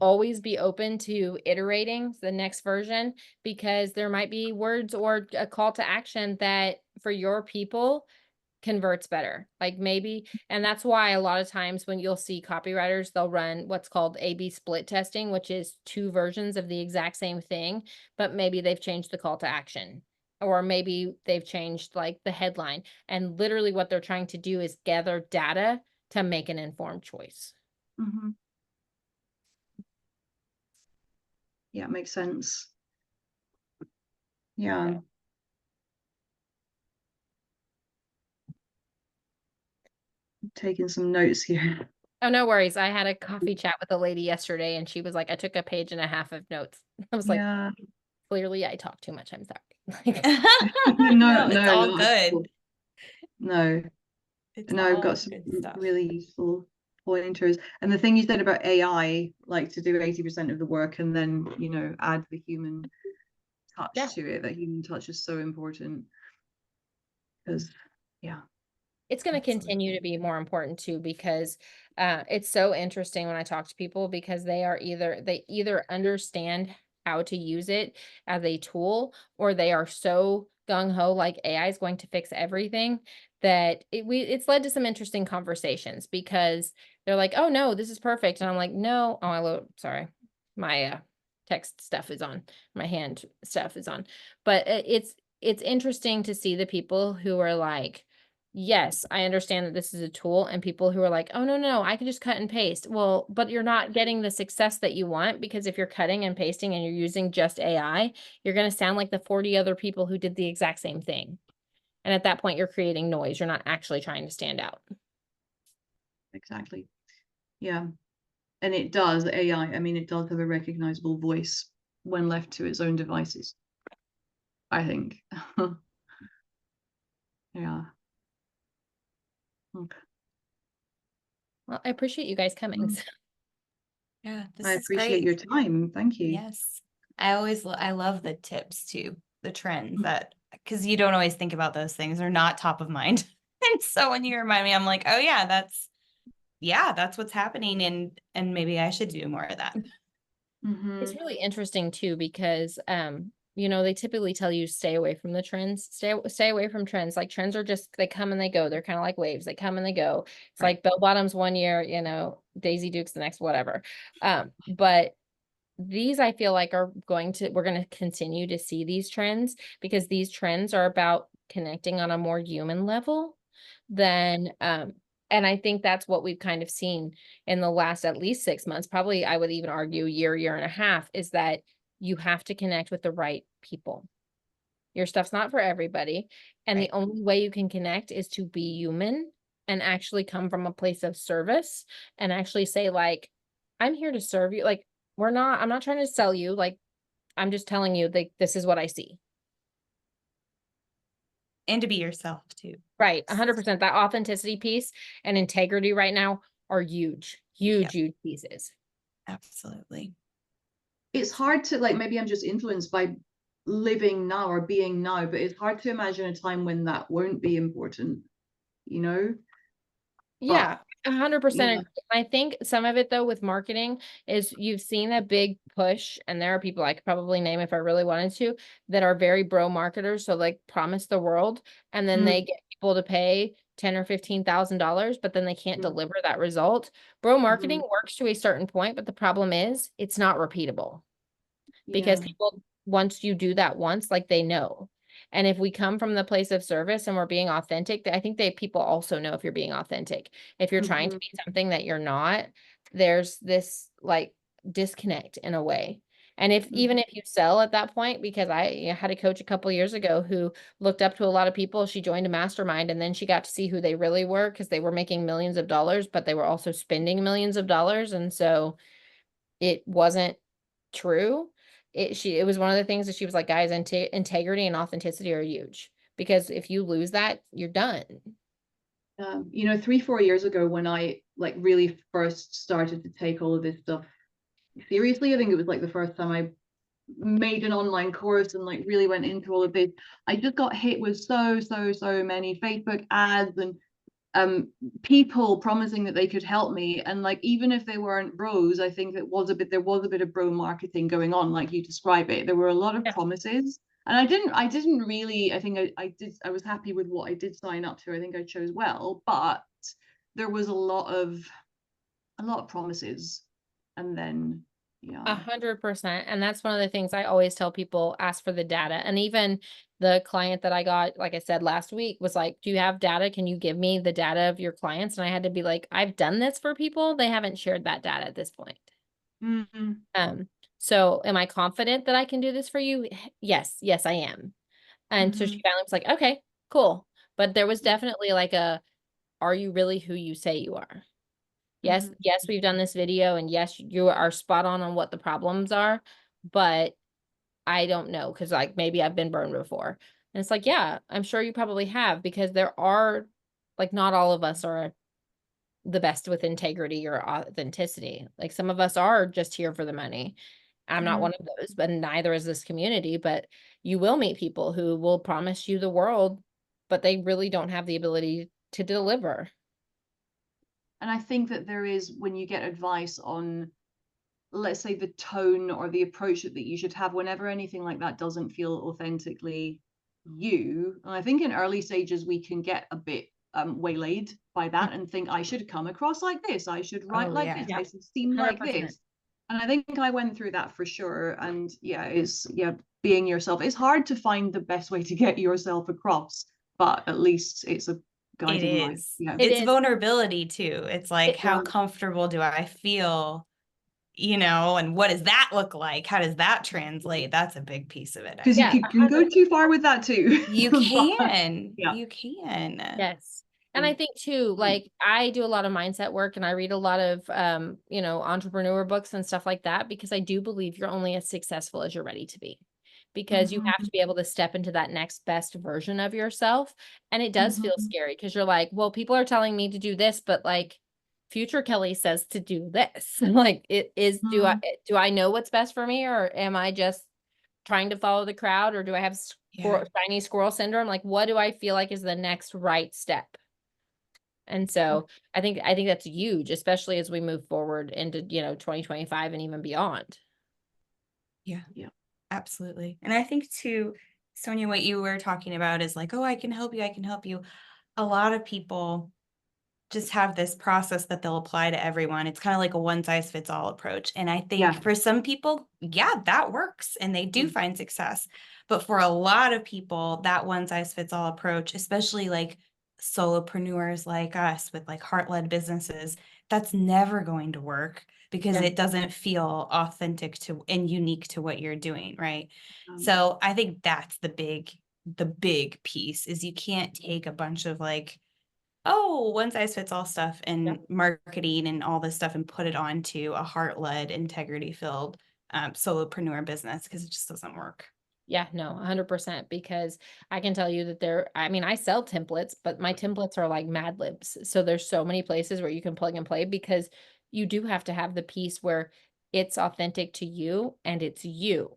always be open to iterating the next version, because there might be words or a call to action that for your people converts better. Like maybe, and that's why a lot of times when you'll see copywriters, they'll run what's called A/B split testing, which is two versions of the exact same thing, but maybe they've changed the call to action. Or maybe they've changed like the headline. And literally what they're trying to do is gather data to make an informed choice. Mm-hmm. Yeah, makes sense. Yeah. Okay. I'm taking some notes here. Oh, no worries. I had a coffee chat with a lady yesterday and she was like, I took a page and a half of notes. I was like, Yeah. clearly I talk too much. I'm sorry. No, it's no, all not at all. good. No. It's No, I've all got some good stuff. really useful pointers. And the thing you said about AI, like to do 80% of the work and then, you know, add the human touch Yeah. to it. That human touch is so important. Because, yeah. It's going to continue Absolutely. to be more important too, because it's so interesting when I talk to people because they either understand how to use it as a tool, or they are so gung-ho like AI is going to fix everything that it's led to some interesting conversations because they're like, oh no, this is perfect. And I'm like, no, sorry. My text stuff is on, my hand stuff is on. But it's interesting to see the people who are like, yes, I understand that this is a tool, and people who are like, oh, no, I can just cut and paste. Well, but you're not getting the success that you want, because if you're cutting and pasting and you're using just AI, you're going to sound like the 40 other people who did the exact same thing. And at that point, you're creating noise. You're not actually trying to stand out. Exactly. Yeah. And it does, AI, I mean, it does have a recognizable voice when left to its own devices, I think. Yeah. Okay. Well, I appreciate you guys coming. Yeah, this I is appreciate great. your time. Thank you. Yes. I love the tips too, the trends that, because you don't always think about those things. They're not top of mind. And so when you remind me, I'm like, oh yeah, that's what's happening. And maybe I should do more of that. It's really interesting too, because you know, they typically tell you stay away from the trends, stay away from trends. Like trends are just, they come and they go. They're kind of like waves. They come and they go. It's Right. like bell bottoms one year, you know, Daisy Dukes the next, whatever. But these I feel like we're going to continue to see these trends, because these trends are about connecting on a more human level than and I think that's what we've kind of seen in the last at least 6 months, probably I would even argue year and a half, is that you have to connect with the right people. Your stuff's not for everybody, and the Right. only way you can connect is to be human and actually come from a place of service and actually say like, I'm here to serve you. Like, I'm not trying to sell you. Like, I'm just telling you that this is what I see. And to be yourself too. Right. 100%. That authenticity piece and integrity right now are huge, Yep, huge pieces. absolutely. It's hard to, like, maybe I'm just influenced by living now or being now, but it's hard to imagine a time when that won't be important, you know? Yeah, But 100%. yeah. And I think some of it though with marketing is you've seen a big push, and there are people I could probably name if I really wanted to, that are very bro marketers. So like promise the world, and then they get people to pay 10 or $15,000, but then they can't deliver that result. Bro marketing works to a certain point, but the problem is it's not repeatable, because Yeah. people, once you do that once, like they know. And if we come from the place of service and we're being authentic, I think people also know if you're being authentic. If you're trying to be something that you're not, there's this like disconnect in a way. And even if you sell at that point, because I had a coach a couple years ago who looked up to a lot of people. She joined a mastermind, and then she got to see who they really were, because they were making millions of dollars, but they were also spending millions of dollars. And so it wasn't true. It was one of the things that she was like, guys, integrity and authenticity are huge, because if you lose that, you're done. You know, 3-4 years ago, when I like really first started to take all of this stuff seriously, I think it was like the first time I made an online course and like really went into all of this. I just got hit with so many Facebook ads and people promising that they could help me, and like even if they weren't bros, I think there was a bit of bro marketing going on, like you describe it. There were a lot of Yeah. promises, and I didn't really, I think I was happy with what I did sign up to. I think I chose well, but there was a lot of promises, and then yeah. 100%. And that's one of the things I always tell people, ask for the data. And even the client that I got, like I said, last week was like, do you have data? Can you give me the data of your clients? And I had to be like, I've done this for people. They haven't shared that data at this point. So am I confident that I can do this for you? Yes, I am. And so she finally was like, okay, cool. But there was definitely like are you really who you say you are? Yes, we've done this video, and yes, you are spot on what the problems are, but I don't know, because like maybe I've been burned before. And it's like, yeah, I'm sure you probably have, because there are, like, not all of us are the best with integrity or authenticity. Like some of us are just here for the money. I'm not one of those, but neither is this community. But you will meet people who will promise you the world, but they really don't have the ability to deliver. And I think that there is, when you get advice on, let's say, the tone or the approach that you should have whenever anything like that doesn't feel authentically you. And I think in early stages we can get a bit waylaid by that and think I should come across like this, I should write like this, Yeah. I should seem like 100%. this. And I think I went through that for sure. And yeah, being yourself. It's hard to find the best way to get yourself across, but at least it's a It guiding light. is. Yeah. It's is. vulnerability too. It's like, how comfortable do I feel, and what does that look like? How does that translate? That's a big piece of it. Because you can go too far with that too. You can. Yeah. You can. Yes. And I think too, like I do a lot of mindset work, and I read a lot of entrepreneur books and stuff like that, because I do believe you're only as successful as you're ready to be. Because you have to be able to step into that next best version of yourself. And it does feel scary, because you're like, well, people are telling me to do this, but like future Kelly says to do this. Like it is, do Mm. I know what's best for me, or am I just trying to follow the crowd, or do I have shiny squirrel syndrome? Like, what do I feel like is the next right step? And so I think that's huge, especially as we move forward into, 2025 and even beyond. Yeah, Yeah. absolutely. And I think too, Sonia, what you were talking about is like, oh, I can help you. I can help you. A lot of people just have this process that they'll apply to everyone. It's kind of like a one size fits all approach. And I think Yeah. for some people, yeah, that works and they do find success. But for a lot of people, that one size fits all approach, especially like solopreneurs like us with like heart-led businesses, that's never going to work because Yeah. it doesn't feel authentic to and unique to what you're doing, right? Um, So I think that's the big piece is you can't take a bunch of like, oh, one size fits all stuff Yeah. and marketing and all this stuff and put it onto a heart-led, integrity-filled solopreneur business because it just doesn't work. Yeah, no, 100%, because I can tell you that I mean, I sell templates, but my templates are like Mad Libs. So there's so many places where you can plug and play, because you do have to have the piece where it's authentic to you and it's you.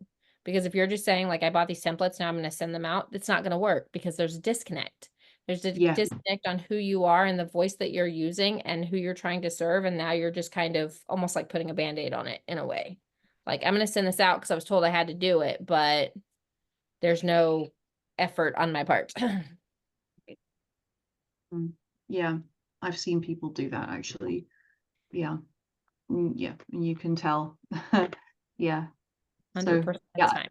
Because if you're just saying like, I bought these templates, now I'm going to send them out, it's not going to work, because there's a disconnect. There's a yeah. disconnect on who you are and the voice that you're using and who you're trying to serve. And now you're just kind of almost like putting a Band-Aid on it in a way. Like, I'm going to send this out because I was told I had to do it, but there's no effort on my part. Yeah. I've seen people do that actually. Yeah. Yeah. And you can tell. Yeah. 100% So of the yeah. time.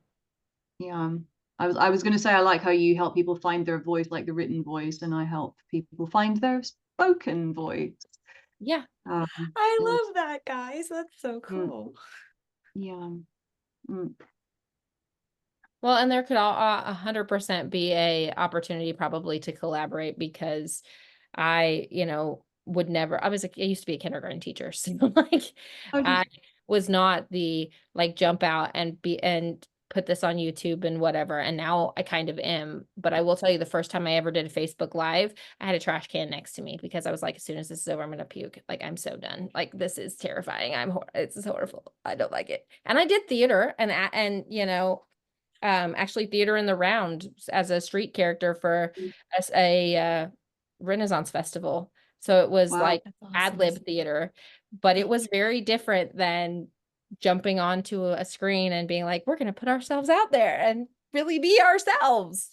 Yeah. I was going to say, I like how you help people find their voice, like the written voice, and I help people find their spoken voice. Yeah. Um, and, I love that, guys. That's so mm, cool. yeah. Mm, Well, and there could 100% be a opportunity probably to collaborate, because I, would never, I used to be a kindergarten teacher. So like, how I did was not the like jump out and put this on YouTube and whatever. And now I kind of am, but I will tell you, the first time I ever did a Facebook Live, I had a trash can next to me, because I was like, as soon as this is over, I'm going to puke. Like, I'm so done. Like, this is terrifying. It's horrible. I don't like it. And I did theater and, actually theater in the round as a street character for a Renaissance festival. So it was wow. like That's ad awesome. lib theater, but it was very different than jumping onto a screen and being like, we're going to put ourselves out there and really be ourselves.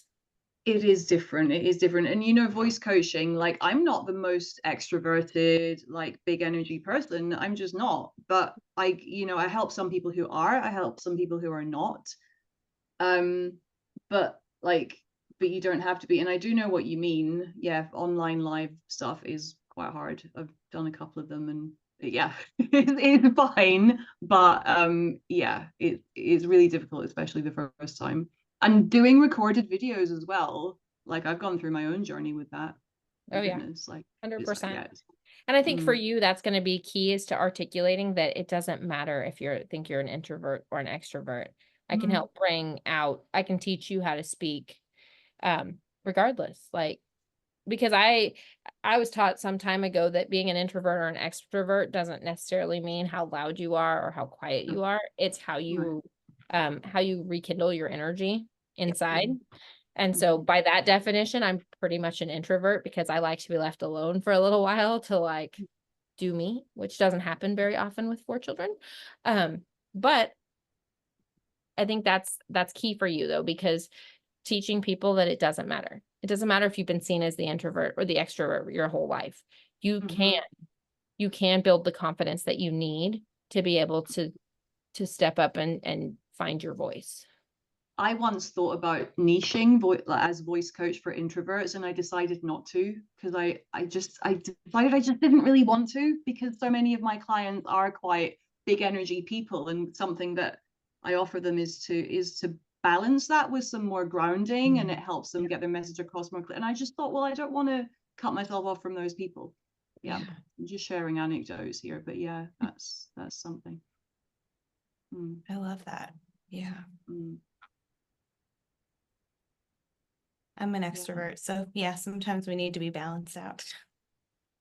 It is different. It is different. And voice coaching, like I'm not the most extroverted, like big energy person. I'm just not. But I help some people who are. I help some people who are not. Um, but like, but you don't have to be. And I do know what you mean. Yeah, online live stuff is quite hard. I've done a couple of them, and yeah, it's fine. But yeah, it is really difficult, especially the first time. And doing recorded videos as well. Like I've gone through my own journey with that. Oh My yeah, goodness, like it's 100%. yeah. And I think for Mm, you, that's going to be key, is to articulating that it doesn't matter if think you're an introvert or an extrovert. I can help I can teach you how to speak, regardless. Like, because I was taught some time ago that being an introvert or an extrovert doesn't necessarily mean how loud you are or how quiet no, you are. It's right. how you rekindle your energy inside. Mm, And so mhm. by that definition, I'm pretty much an introvert, because I like to be left alone for a little while to like do me, which doesn't happen very often with 4 children. But I think that's key for you though, because teaching people that it doesn't matter. It doesn't matter if you've been seen as the introvert or the extrovert your whole life. You Mhm. can build the confidence that you need to be able to step up and find your voice. I once thought about niching as voice coach for introverts, and I decided not to, because I decided I just didn't really want to, because so many of my clients are quite big energy people, and something that I offer them is to balance that with some more grounding, and it helps them get their message across more clearly. And I just thought, well, I don't want to cut myself off from those people. Yeah, Yeah, I'm just sharing anecdotes here, but yeah, that's something. Mm, I love that. Yeah. mm, I'm an yeah. extrovert. So yeah, sometimes we need to be balanced out.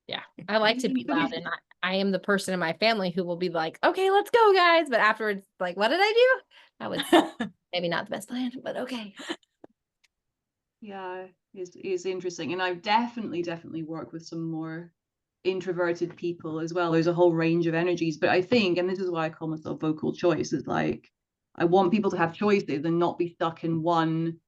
Yeah. I like to be loud, and I am the person in my family who will be like, okay, let's go, guys. But afterwards, like, what did I do? That was maybe not the best plan, but okay. Yeah, is interesting. And I've definitely worked with some more introverted people as well. There's a whole range of energies, but I think, and this is why I call myself vocal choice, is like I want people to have choices and not be stuck in one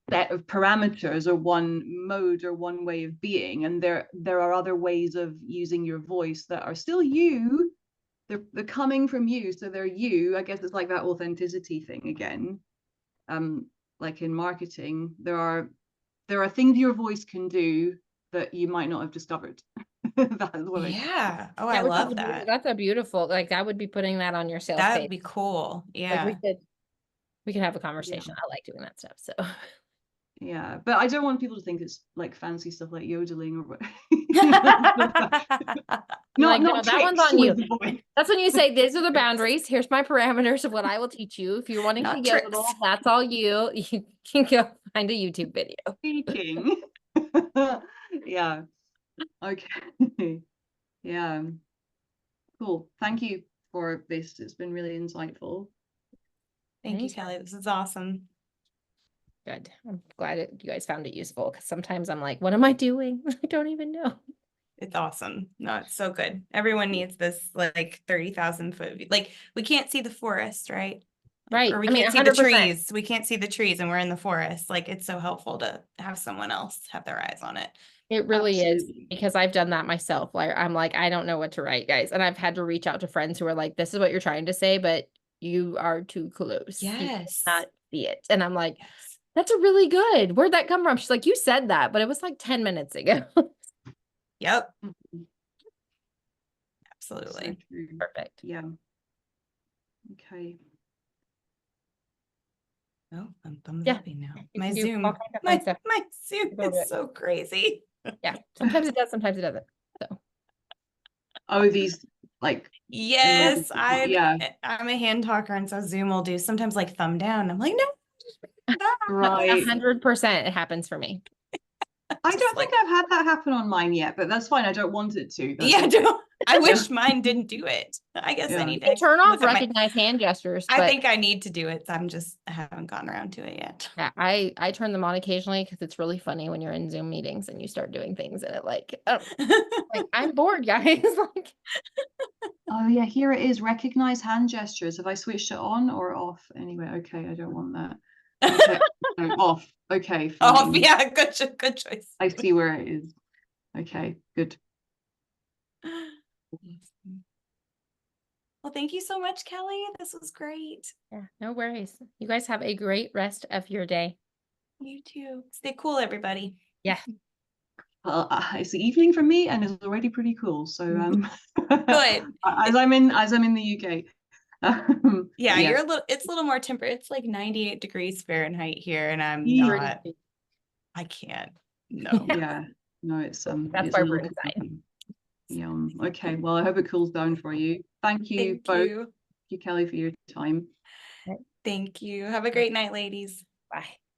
set of parameters or one mode or one way of being. And there are other ways of using your voice that are still you. They're coming from you, so they're you. I guess it's like that authenticity thing again. Like in marketing, there are things your voice can do that you might not have discovered. That's what I Yeah. Oh, I love that. That's a beautiful, like, that would be putting that on your sales That page. would be cool. Like, Yeah. we could have a conversation. I like doing that stuff. So yeah, but I don't want people to think it's like fancy stuff like yodeling or what. like, no, that one's on you. Voice. That's when you say, these are the boundaries. Here's my parameters of what I will teach you. If you're wanting to Not yodel, tricks. that's all you. You can go find a YouTube video. Speaking. Yeah. Okay. Yeah. Cool. Thank you for this. It's been really insightful. Thank you, Kelly. This is awesome. Good. I'm glad you guys found it useful, because sometimes I'm like, what am I doing? I don't even know. It's awesome. No, it's so good. Everyone needs this like 30,000 foot view. Like we can't see the forest, right? Right. Or we I mean, can't see the 100%. trees. We can't see the trees and we're in the forest. Like it's so helpful to have someone else have their eyes on it. It really is, Absolutely. because I've done that myself. Like, I'm like, I don't know what to write, guys. And I've had to reach out to friends who are like, this is what you're trying to say, but you are too close. You Yes. cannot see it. And I'm like, Yes. that's a really good. Where'd that come from? She's like, you said that, but it was like 10 minutes ago. Yep. Mhm. Absolutely. So true. Perfect. Yeah. Okay. Oh, I'm thumbs Yeah. upping now. You My can do Zoom, all kinds of fun stuff. my Zoom Go to is it. so crazy. Yeah. Sometimes it does, sometimes it doesn't. So Oh, these like Yes, yeah. I'm a hand talker, and so Zoom will do sometimes like thumb down. I'm like, no, Right. 100% it happens for me. I Just don't like- think I've had that happen on mine yet, but that's fine. I don't want it to. That's yeah, okay. I wish mine didn't do it. I guess Yeah. I need You can to turn off look at my- recognize hand gestures, I but think I need to do it. I haven't gotten around to it yet. yeah, I turn them on occasionally because it's really funny when you're in Zoom meetings and you start doing things and it like, oh, like I'm bored, guys. Like, Oh yeah, here it is. Recognize hand gestures. Have I switched it on or off? Anyway, okay, I don't want that. Okay, no, off. Okay, Oh, fine. yeah, good choice. I see where it is. Okay, good. Well, thank you so much, Kelly. This was great. yeah, no worries. You guys have a great rest of your day. You too. Stay cool, everybody. Yeah. It's the evening for me, and it's already pretty cool. So Good. as I'm in the UK. Yeah, yeah. it's a little more temperate. It's like 98 degrees Fahrenheit here, and I'm Yeah. not. I can't. No. Yeah. No, it's That's it's why a we're little inside. cool. Yeah. Okay. Well, I hope it cools down for you. Thank you Thank both. you. Thank you, Kelly, for your time. Thank you. Have a great night, ladies. Bye.